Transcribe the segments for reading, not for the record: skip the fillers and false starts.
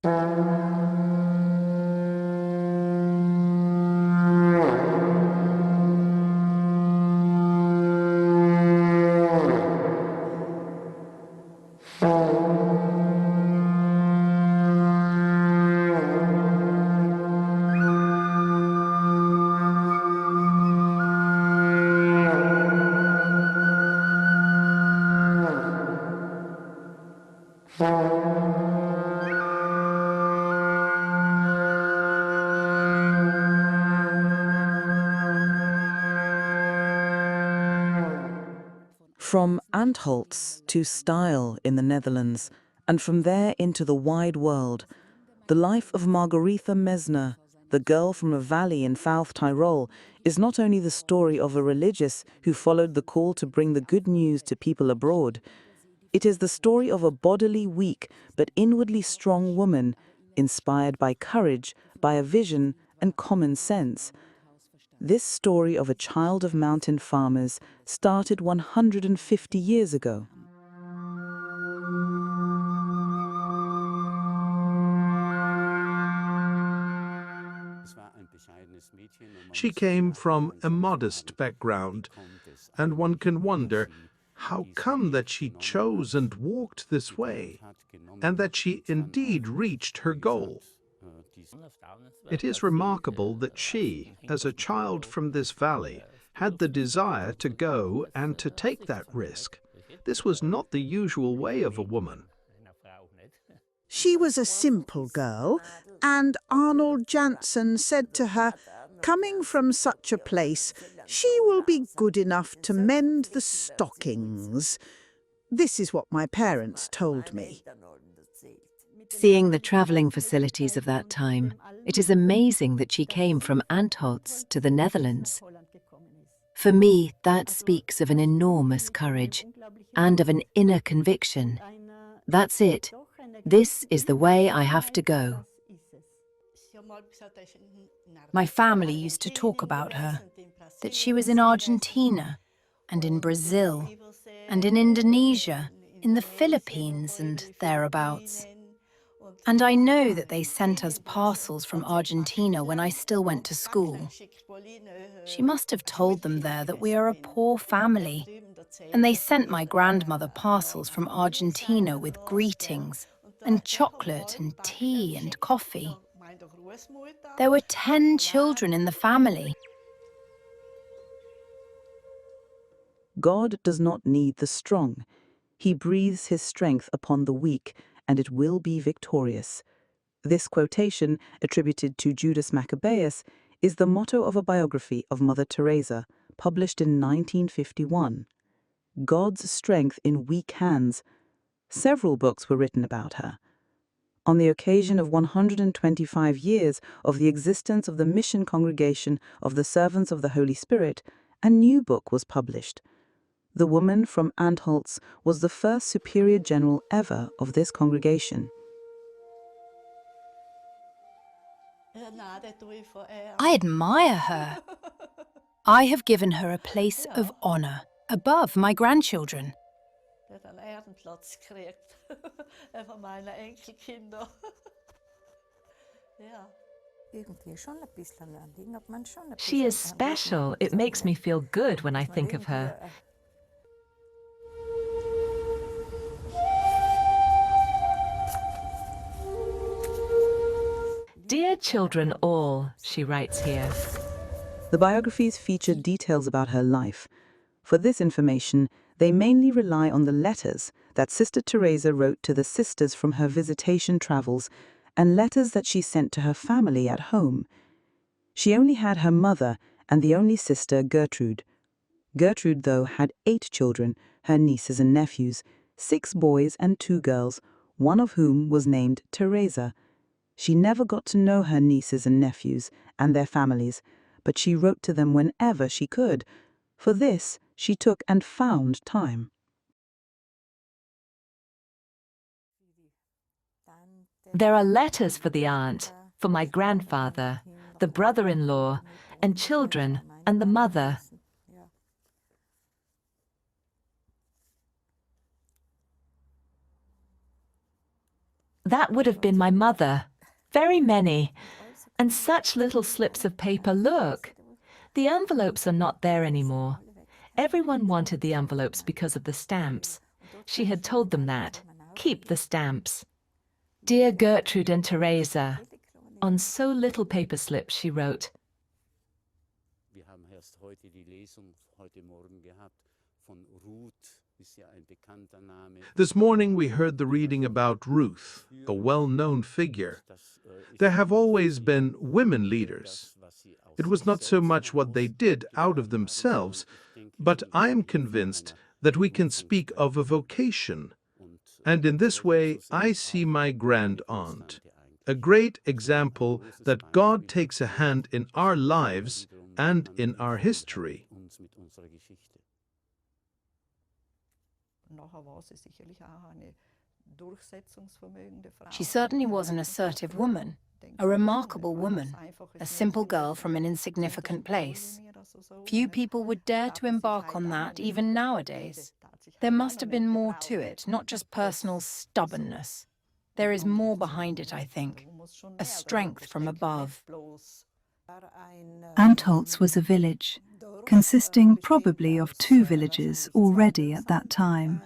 From Antholz to Stijl in the Netherlands, and from there into the wide world, the life of Margaretha Messner, the girl from a valley in South Tyrol, is not only the story of a religious who followed the call to bring the good news to people abroad. It is the story of a bodily weak but inwardly strong woman, inspired by courage, by a vision and common sense. This story of a child of mountain farmers started 150 years ago. She came from a modest background, and one can wonder, how come that she chose and walked this way, and that she indeed reached her goal? It is remarkable that she, as a child from this valley, had the desire to go and to take that risk. This was not the usual way of a woman. She was a simple girl, and Arnold Janssen said to her, "Coming from such a place, she will be good enough to mend the stockings." This is what my parents told me. Seeing the travelling facilities of that time, it is amazing that she came from Antholz to the Netherlands. For me, that speaks of an enormous courage and of an inner conviction. That's it. This is the way I have to go. My family used to talk about her, that she was in Argentina and in Brazil and in Indonesia, in the Philippines and thereabouts. And I know that they sent us parcels from Argentina when I still went to school. She must have told them there that we are a poor family, and they sent my grandmother parcels from Argentina with greetings and chocolate and tea and coffee. There were 10 children in the family. God does not need the strong. He breathes his strength upon the weak, and it will be victorious. This quotation, attributed to Judas Maccabeus, is the motto of a biography of Mother Teresa, published in 1951. God's strength in weak hands. Several books were written about her. On the occasion of 125 years of the existence of the Mission Congregation of the Servants of the Holy Spirit, a new book was published. The woman from Antholz was the first superior general ever of this congregation. I admire her. I have given her a place of honor above my grandchildren. She is special. It makes me feel good when I think of her. Dear children all, she writes here. The biographies feature details about her life. For this information, they mainly rely on the letters that Sister Teresa wrote to the sisters from her visitation travels and letters that she sent to her family at home. She only had her mother and the only sister, Gertrude. Gertrude, though, had 8 children, her nieces and nephews, 6 boys and 2 girls, one of whom was named Teresa. She never got to know her nieces and nephews and their families, but she wrote to them whenever she could. For this, she took and found time. There are letters for the aunt, for my grandfather, the brother-in-law, and children, and the mother. That would have been my mother. Very many. And such little slips of paper, look. The envelopes are not there anymore. Everyone wanted the envelopes because of the stamps. She had told them that. Keep the stamps. Dear Gertrude and Teresa. On so little paper slips she wrote. This morning we heard the reading about Ruth, a well-known figure. There have always been women leaders. It was not so much what they did out of themselves, but I am convinced that we can speak of a vocation. And in this way, I see my grand-aunt, a great example that God takes a hand in our lives and in our history. She certainly was an assertive woman, a remarkable woman, a simple girl from an insignificant place. Few people would dare to embark on that even nowadays. There must have been more to it, not just personal stubbornness. There is more behind it, I think, a strength from above. Antholz was a village, consisting probably of 2 villages already at that time.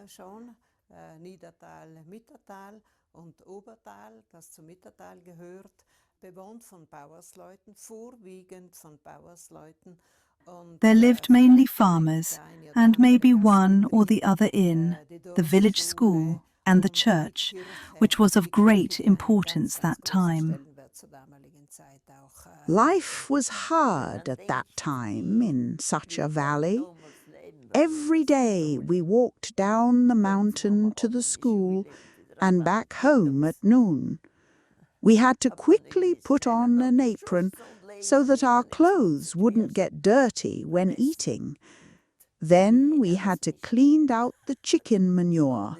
There lived mainly farmers, and maybe one or the other inn, the village school, and the church, which was of great importance that time. Life was hard at that time in such a valley. Every day we walked down the mountain to the school and back home at noon. We had to quickly put on an apron so that our clothes wouldn't get dirty when eating. Then we had to clean out the chicken manure.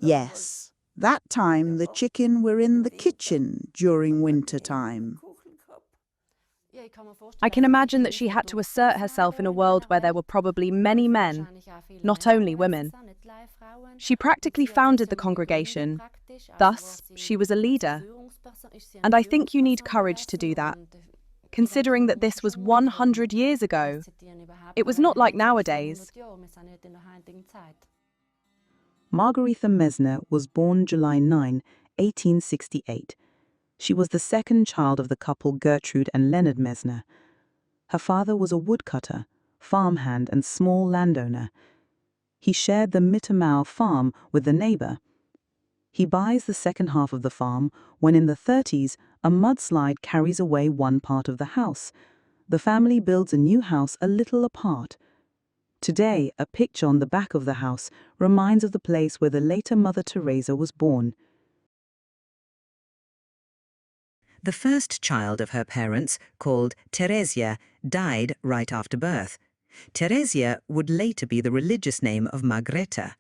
Yes, that time the chicken were in the kitchen during winter time. I can imagine that she had to assert herself in a world where there were probably many men, not only women. She practically founded the congregation. Thus, she was a leader. And I think you need courage to do that, considering that this was 100 years ago. It was not like nowadays. Margaretha Messner was born July 9, 1868. She was the second child of the couple Gertrude and Leonard Messner. Her father was a woodcutter, farmhand and small landowner. He shared the Mittermau farm with the neighbor. He buys the second half of the farm when in the 30s a mudslide carries away one part of the house. The family builds a new house a little apart. Today, a picture on the back of the house reminds of the place where the later Mother Teresa was born. The first child of her parents, called Theresia, died right after birth. Theresia would later be the religious name of Margrethe.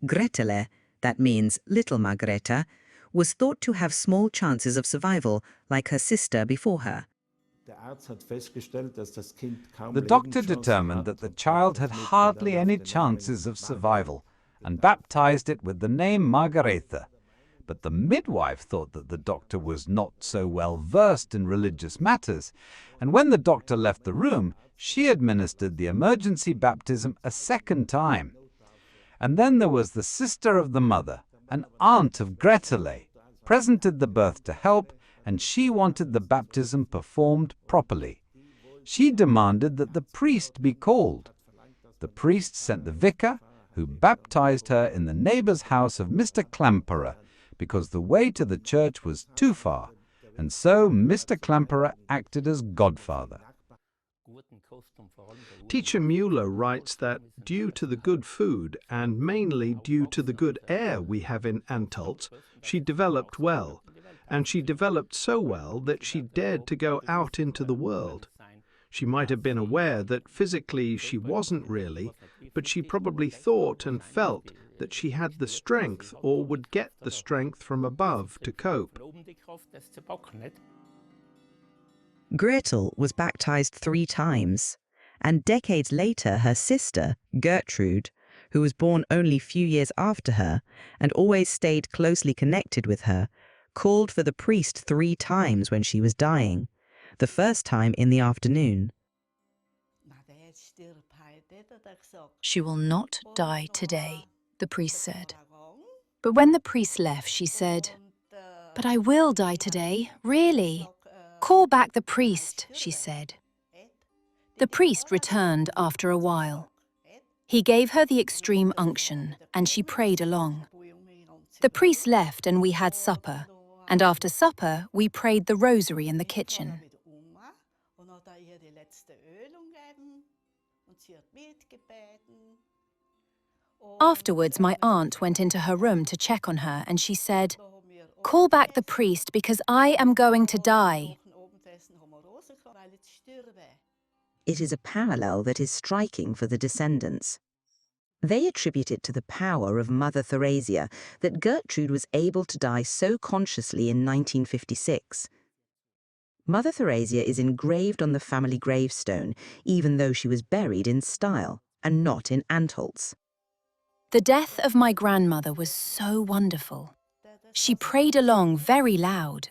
Gretele, that means little Margrethe, was thought to have small chances of survival, like her sister before her. The doctor determined that the child had hardly any chances of survival and baptized it with the name Margarethe. But the midwife thought that the doctor was not so well versed in religious matters, and when the doctor left the room, she administered the emergency baptism a second time. And then there was the sister of the mother, an aunt of Gretele, present at the birth to help, and she wanted the baptism performed properly. She demanded that the priest be called. The priest sent the vicar, who baptized her in the neighbor's house of Mr. Klemperer, because the way to the church was too far, and so Mr. Klemperer acted as godfather. Teacher Müller writes that due to the good food and mainly due to the good air we have in Antholz, she developed well, and she developed so well that she dared to go out into the world. She might have been aware that physically she wasn't really, but she probably thought and felt that she had the strength or would get the strength from above to cope. Gretel was baptized 3 times, and decades later her sister, Gertrude, who was born only few years after her and always stayed closely connected with her, called for the priest 3 times when she was dying, the first time in the afternoon. She will not die today, the priest said. But when the priest left, she said, "But I will die today, really. Call back the priest," she said. The priest returned after a while. He gave her the extreme unction, and she prayed along. The priest left and we had supper, and after supper we prayed the rosary in the kitchen. Afterwards, my aunt went into her room to check on her, and she said, "Call back the priest because I am going to die." It is a parallel that is striking for the descendants. They attribute it to the power of Mother Theresia that Gertrude was able to die so consciously in 1956. Mother Theresia is engraved on the family gravestone, even though she was buried in style and not in antholz. The death of my grandmother was so wonderful. She prayed along very loud,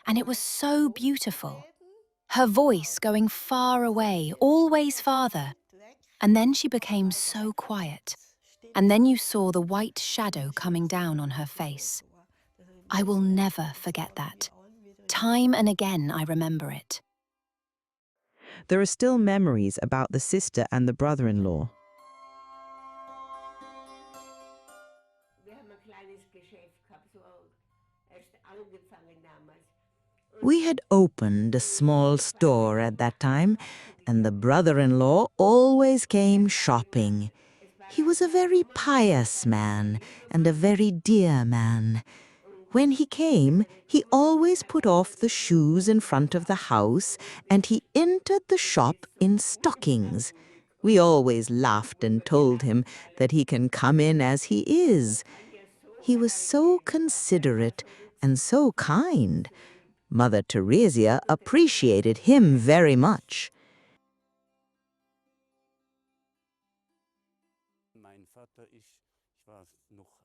and it was so beautiful. Her voice going far away, always farther. And then she became so quiet. And then you saw the white shadow coming down on her face. I will never forget that. Time and again I remember it. There are still memories about the sister and the brother-in-law. We had opened a small store at that time, and the brother-in-law always came shopping. He was a very pious man and a very dear man. When he came, he always put off the shoes in front of the house, and he entered the shop in stockings. We always laughed and told him that he can come in as he is. He was so considerate and so kind. Mother Theresia appreciated him very much.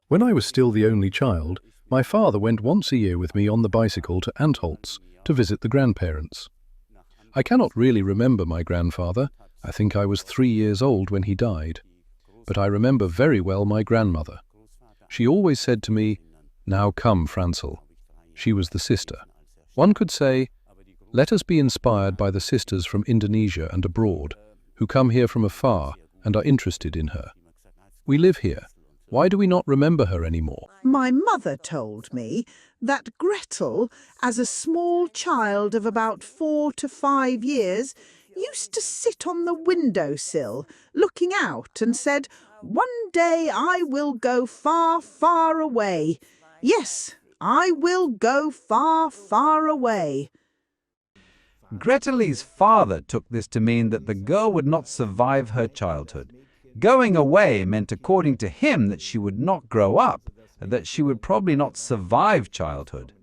When I was still the only child, my father went once a year with me on the bicycle to Antholz to visit the grandparents. I cannot really remember my grandfather. I think I was 3 years old when he died. But I remember very well my grandmother. She always said to me, "Now come, Franzel." She was the sister. One could say, let us be inspired by the sisters from Indonesia and abroad, who come here from afar and are interested in her. We live here. Why do we not remember her anymore? My mother told me that Gretel, as a small child of about 4 to 5 years, used to sit on the windowsill, looking out, and said, "One day I will go far, far away. Yes, I will go far, far away." Gretel's father took this to mean that the girl would not survive her childhood. Going away meant, according to him, that she would not grow up, and that she would probably not survive childhood.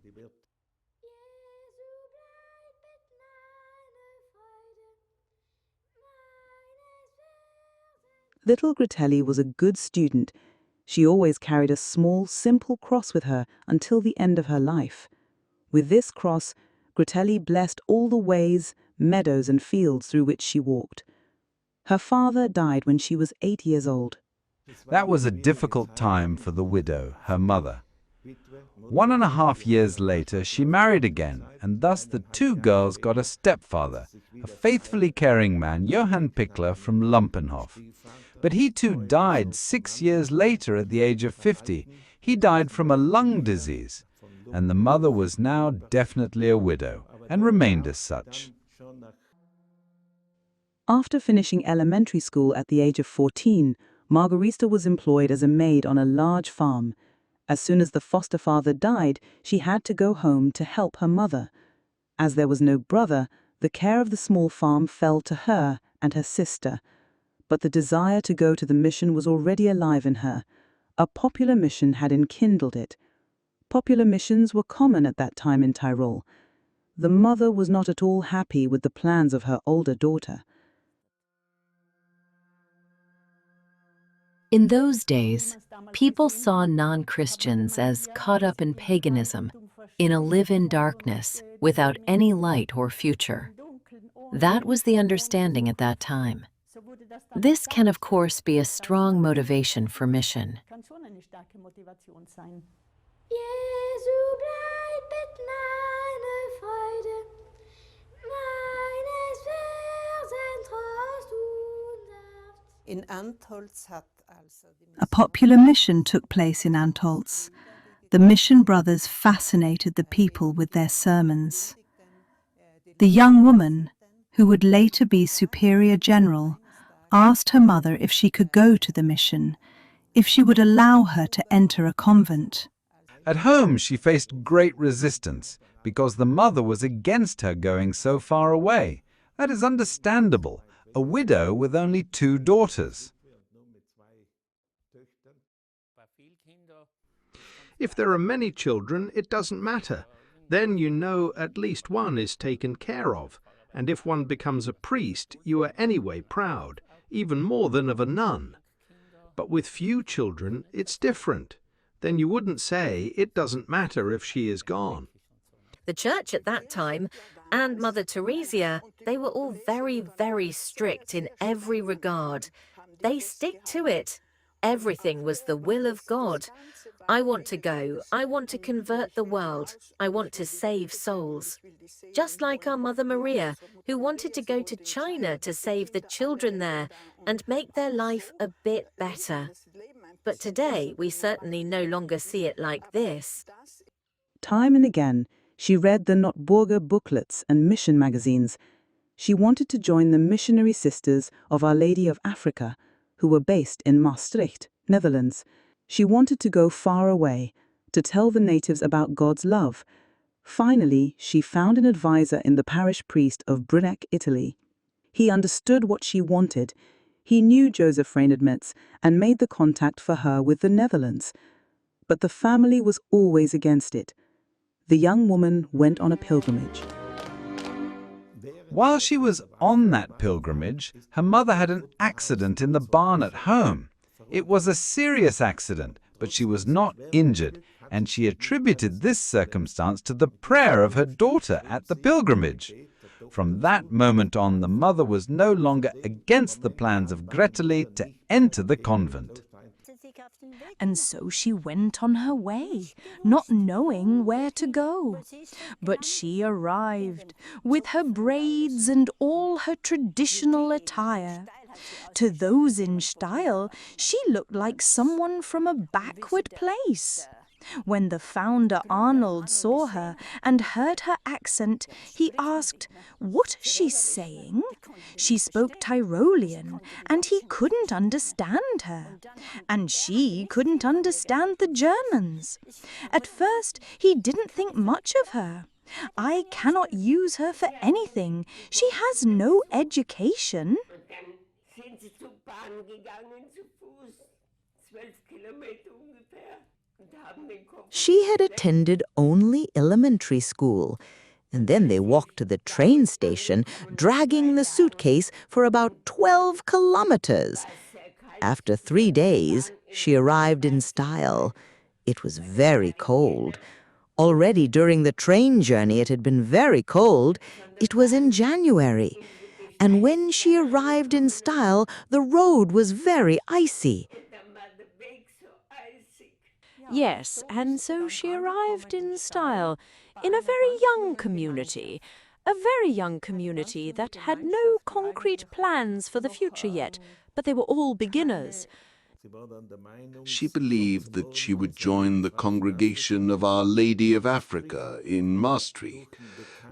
Little Gretelli was a good student. She always carried a small, simple cross with her until the end of her life. With this cross, Gretelli blessed all the ways, meadows, and fields through which she walked. Her father died when she was 8 years old. That was a difficult time for the widow, her mother. 1.5 years later, she married again, and thus the 2 girls got a stepfather, a faithfully caring man, Johann Pickler from Lumpenhof. But he too died 6 years later at the age of 50. He died from a lung disease, and the mother was now definitely a widow, and remained as such. After finishing elementary school at the age of 14, Margarita was employed as a maid on a large farm. As soon as the foster father died, she had to go home to help her mother. As there was no brother, the care of the small farm fell to her and her sister. But the desire to go to the mission was already alive in her. A popular mission had enkindled it. Popular missions were common at that time in Tyrol. The mother was not at all happy with the plans of her older daughter. In those days, people saw non-Christians as caught up in paganism, in a live-in darkness, without any light or future. That was the understanding at that time. This can, of course, be a strong motivation for mission. A popular mission took place in Antholz. The mission brothers fascinated the people with their sermons. The young woman, who would later be superior general, asked her mother if she could go to the mission, if she would allow her to enter a convent. At home, she faced great resistance because the mother was against her going so far away. That is understandable, a widow with only 2 daughters. If there are many children, it doesn't matter. Then you know at least one is taken care of. And if one becomes a priest, you are anyway proud, even more than of a nun. But with few children, it's different. Then you wouldn't say it doesn't matter if she is gone. The church at that time and Mother Theresia, they were all very, very strict in every regard. They stick to it. Everything was the will of God. I want to go. I want to convert the world. I want to save souls. Just like our Mother Maria, who wanted to go to China to save the children there and make their life a bit better. But today, we certainly no longer see it like this. Time and again, she read the Notburger booklets and mission magazines. She wanted to join the missionary sisters of Our Lady of Africa, who were based in Maastricht, Netherlands. She wanted to go far away, to tell the natives about God's love. Finally, she found an advisor in the parish priest of Bruneck, Italy. He understood what she wanted. He knew Joseph Reynard-Metz and made the contact for her with the Netherlands. But the family was always against it. The young woman went on a pilgrimage. While she was on that pilgrimage, her mother had an accident in the barn at home. It was a serious accident, but she was not injured, and she attributed this circumstance to the prayer of her daughter at the pilgrimage. From that moment on, the mother was no longer against the plans of Greteli to enter the convent. And so she went on her way, not knowing where to go. But she arrived, with her braids and all her traditional attire. To those in style, she looked like someone from a backward place. When the founder Arnold saw her and heard her accent, he asked, "What she's saying?" She spoke Tyrolean, and he couldn't understand her. And she couldn't understand the Germans. At first, he didn't think much of her. "I cannot use her for anything. She has no education." She had attended only elementary school, and then they walked to the train station, dragging the suitcase for about 12 kilometers. After 3 days, she arrived in style. It was very cold. Already during the train journey it had been very cold. It was in January. And when she arrived in style, the road was very icy. Yes, and so she arrived in style, in a very young community that had no concrete plans for the future yet, but they were all beginners. She believed that she would join the Congregation of Our Lady of Africa in Maastricht,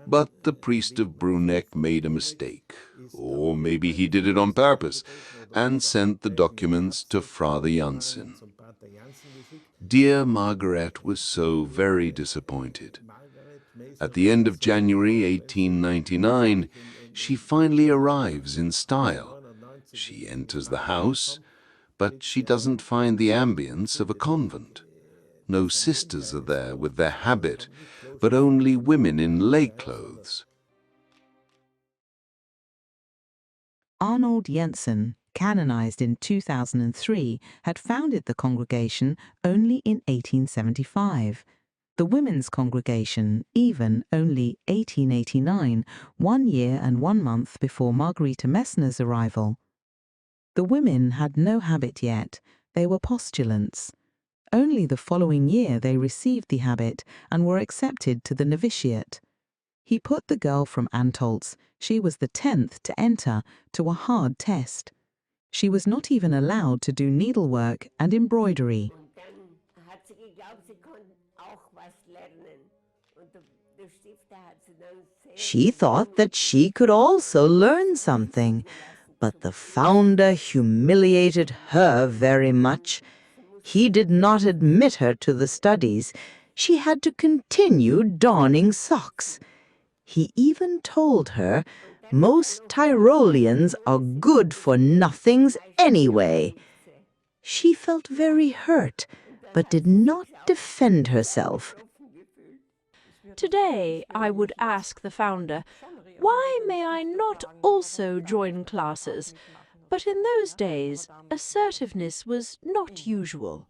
but the priest of Bruneck made a mistake, or maybe he did it on purpose, and sent the documents to Father Janssen. Dear Margaret was so very disappointed. At the end of January 1899, she finally arrives in style. She enters the house, but she doesn't find the ambience of a convent. No sisters are there with their habit, but only women in lay clothes. Arnold Janssen canonized in 2003, had founded the congregation only in 1875. The Women's Congregation, even only 1889, 1 year and 1 month before Margarete Messner's arrival. The women had no habit yet, they were postulants. Only the following year they received the habit and were accepted to the novitiate. He put the girl from Antolz, she was the 10th to enter, to a hard test. She was not even allowed to do needlework and embroidery. She thought that she could also learn something, but the founder humiliated her very much. He did not admit her to the studies. She had to continue darning socks. He even told her most Tyroleans are good for nothings anyway. She felt very hurt, but did not defend herself. Today, I would ask the founder, why may I not also join classes? But in those days, assertiveness was not usual.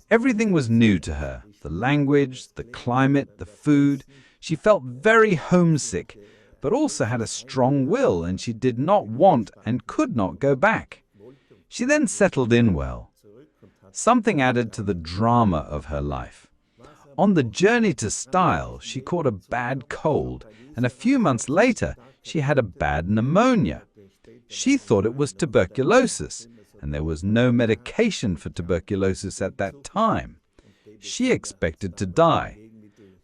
Everything was new to her, the language, the climate, the food. She felt very homesick, but also had a strong will, and she did not want and could not go back. She then settled in well. Something added to the drama of her life. On the journey to style, she caught a bad cold, and a few months later, she had a bad pneumonia. She thought it was tuberculosis, and there was no medication for tuberculosis at that time. She expected to die,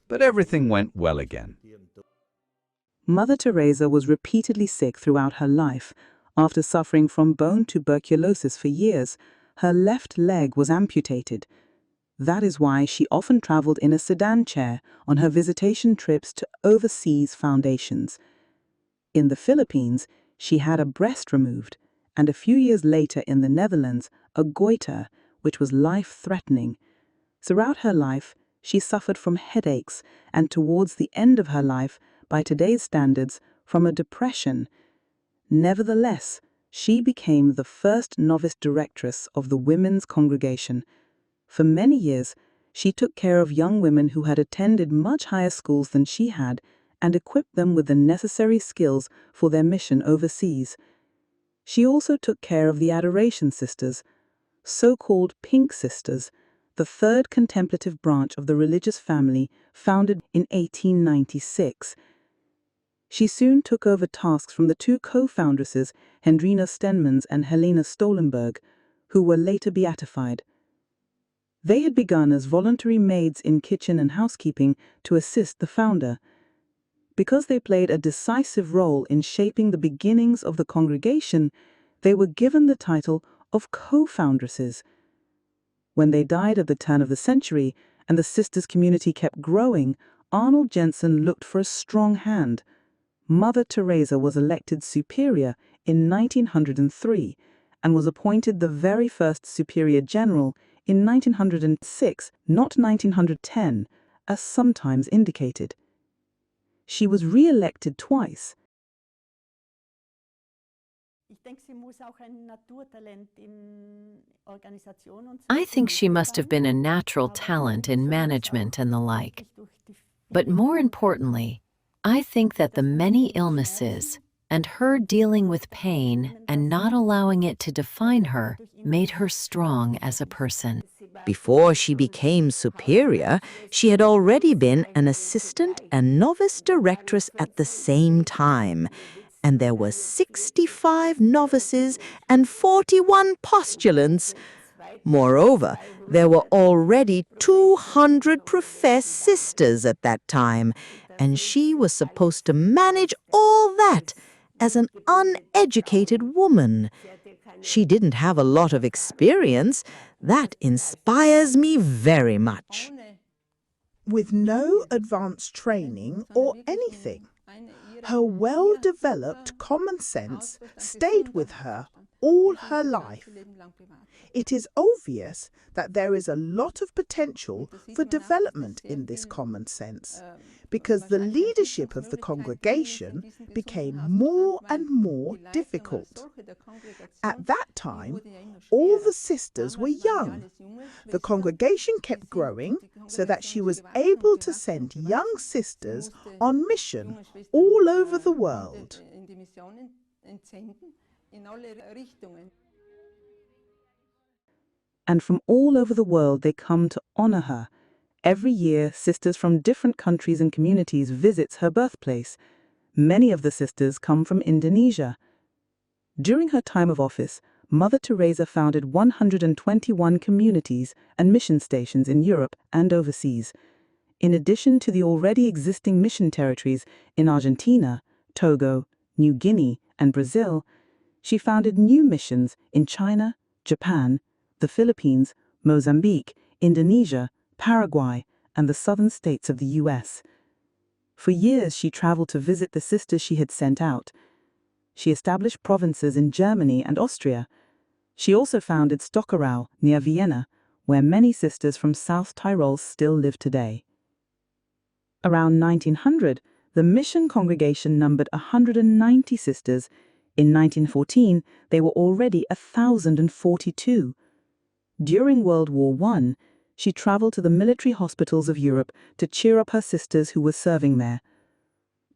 but everything went well again. Mother Teresa was repeatedly sick throughout her life. After suffering from bone tuberculosis for years, her left leg was amputated. That is why she often traveled in a sedan chair on her visitation trips to overseas foundations. In the Philippines, she had a breast removed, and a few years later in the Netherlands, a goiter, which was life-threatening. Throughout her life, she suffered from headaches, and towards the end of her life, by today's standards, from a depression. Nevertheless, she became the first novice directress of the Women's Congregation. For many years, she took care of young women who had attended much higher schools than she had and equipped them with the necessary skills for their mission overseas. She also took care of the Adoration Sisters, so-called Pink Sisters, the third contemplative branch of the religious family founded in 1896. She soon took over tasks from the two co-foundresses, Hendrina Stenmans and Helena Stolenberg, who were later beatified. They had begun as voluntary maids in kitchen and housekeeping to assist the founder. Because they played a decisive role in shaping the beginnings of the congregation, they were given the title of co-foundresses. When they died at the turn of the century and the sisters' community kept growing, Arnold Jensen looked for a strong hand. Mother Teresa was elected superior in 1903 and was appointed the very first superior general in 1906, not 1910, as sometimes indicated. She was re-elected twice. I think she must have been a natural talent in management and the like. But more importantly, I think that the many illnesses and her dealing with pain and not allowing it to define her made her strong as a person. Before she became superior, she had already been an assistant and novice directress at the same time, and there were 65 novices and 41 postulants. Moreover, there were already 200 professed sisters at that time, and she was supposed to manage all that as an uneducated woman. She didn't have a lot of experience. That inspires me very much. With no advanced training or anything, her well-developed common sense stayed with her all her life. It is obvious that there is a lot of potential for development in this common sense, because the leadership of the congregation became more and more difficult. At that time, all the sisters were young. The congregation kept growing so that she was able to send young sisters on mission all over the world. And from all over the world they come to honor her. Every year, sisters from different countries and communities visits her birthplace. Many of the sisters come from Indonesia. During her time of office, Mother Teresa founded 121 communities and mission stations in Europe and overseas. In addition to the already existing mission territories in Argentina, Togo, New Guinea, and Brazil, she founded new missions in China, Japan, the Philippines, Mozambique, Indonesia, Paraguay, and the southern states of the US. For years she traveled to visit the sisters she had sent out. She established provinces in Germany and Austria. She also founded Stockerau near Vienna, where many sisters from South Tyrol still live today. Around 1900, the mission congregation numbered 190 sisters. In 1914, they were already 1,042. During World War I, she traveled to the military hospitals of Europe to cheer up her sisters who were serving there.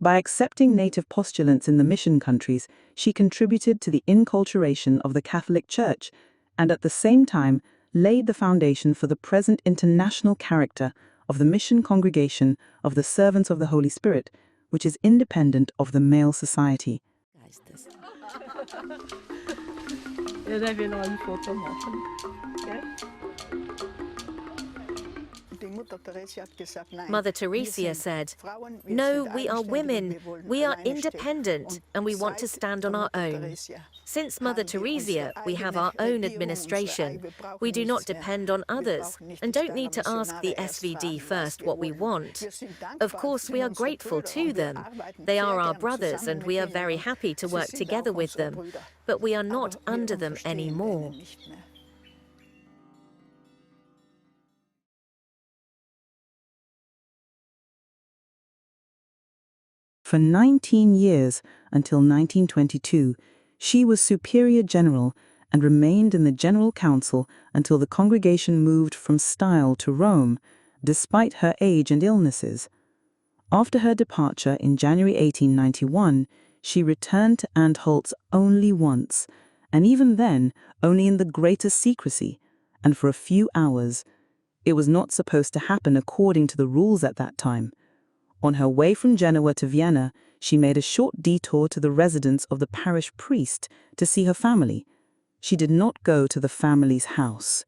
By accepting native postulants in the mission countries, she contributed to the inculturation of the Catholic Church and at the same time laid the foundation for the present international character of the mission congregation of the Servants of the Holy Spirit, which is independent of the male society. Mother Theresia said, "No, we are women, we are independent, and we want to stand on our own. Since Mother Theresia, we have our own administration. We do not depend on others, and don't need to ask the SVD first what we want. Of course, we are grateful to them. They are our brothers, and we are very happy to work together with them, but we are not under them anymore." For 19 years, until 1922, she was Superior General and remained in the General Council until the congregation moved from Style to Rome, despite her age and illnesses. After her departure in January 1891, she returned to Antholz only once, and even then only in the greatest secrecy, and for a few hours. It was not supposed to happen according to the rules at that time. On her way from Genoa to Vienna, she made a short detour to the residence of the parish priest to see her family. She did not go to the family's house.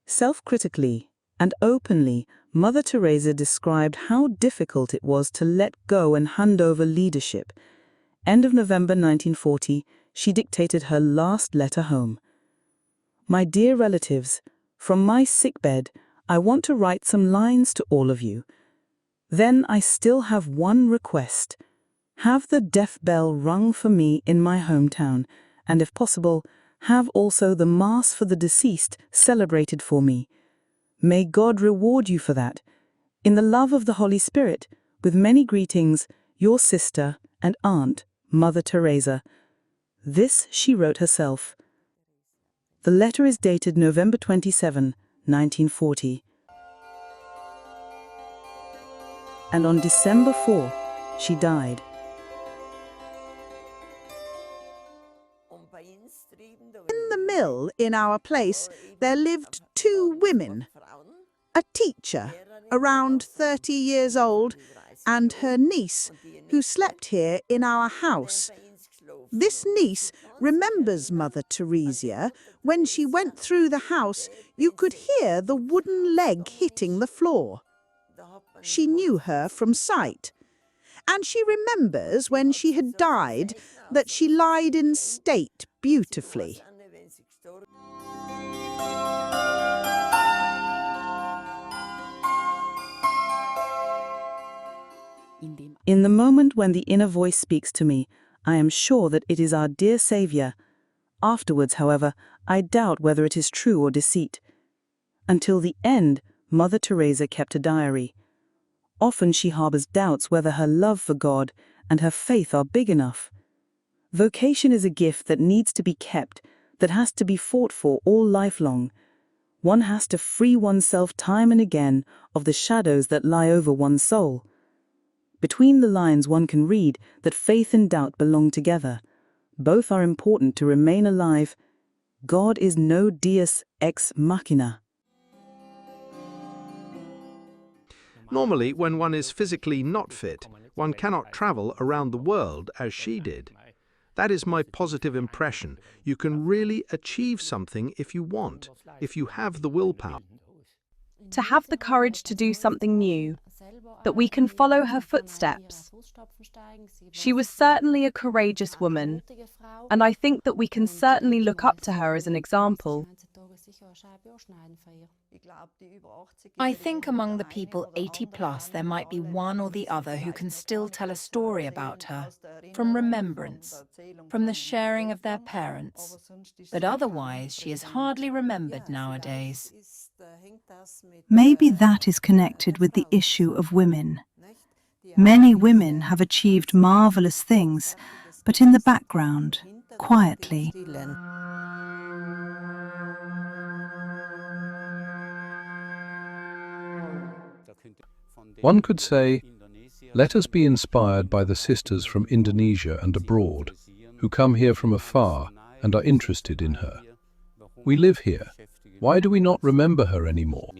Self-critically and openly, Mother Teresa described how difficult it was to let go and hand over leadership. End of November 1940, she dictated her last letter home. "My dear relatives, from my sickbed, I want to write some lines to all of you. Then I still have one request. Have the death bell rung for me in my hometown, and if possible, have also the Mass for the deceased celebrated for me. May God reward you for that. In the love of the Holy Spirit, with many greetings, your sister and aunt, Mother Teresa." This she wrote herself. The letter is dated November 27, 1940. And on December 4, she died. In the mill in our place, there lived two women. A teacher, around 30 years old, and her niece, who slept here in our house. This niece remembers Mother Theresia. When she went through the house, you could hear the wooden leg hitting the floor. She knew her from sight. And she remembers when she had died that she lied in state beautifully. In the moment when the inner voice speaks to me, I am sure that it is our dear Saviour. Afterwards, however, I doubt whether it is true or deceit. Until the end, Mother Teresa kept a diary. Often she harbors doubts whether her love for God and her faith are big enough. Vocation is a gift that needs to be kept, that has to be fought for all lifelong. One has to free oneself time and again of the shadows that lie over one's soul. Between the lines one can read that faith and doubt belong together. Both are important to remain alive. God is no deus ex machina. Normally, when one is physically not fit, one cannot travel around the world as she did. That is my positive impression. You can really achieve something if you want, if you have the willpower. To have the courage to do something new, that we can follow her footsteps. She was certainly a courageous woman, and I think that we can certainly look up to her as an example. I think among the people 80 plus there might be one or the other who can still tell a story about her, from remembrance, from the sharing of their parents. But otherwise she is hardly remembered nowadays. Maybe that is connected with the issue of women. Many women have achieved marvelous things, but in the background, quietly. One could say, let us be inspired by the sisters from Indonesia and abroad, who come here from afar and are interested in her. We live here. Why do we not remember her anymore?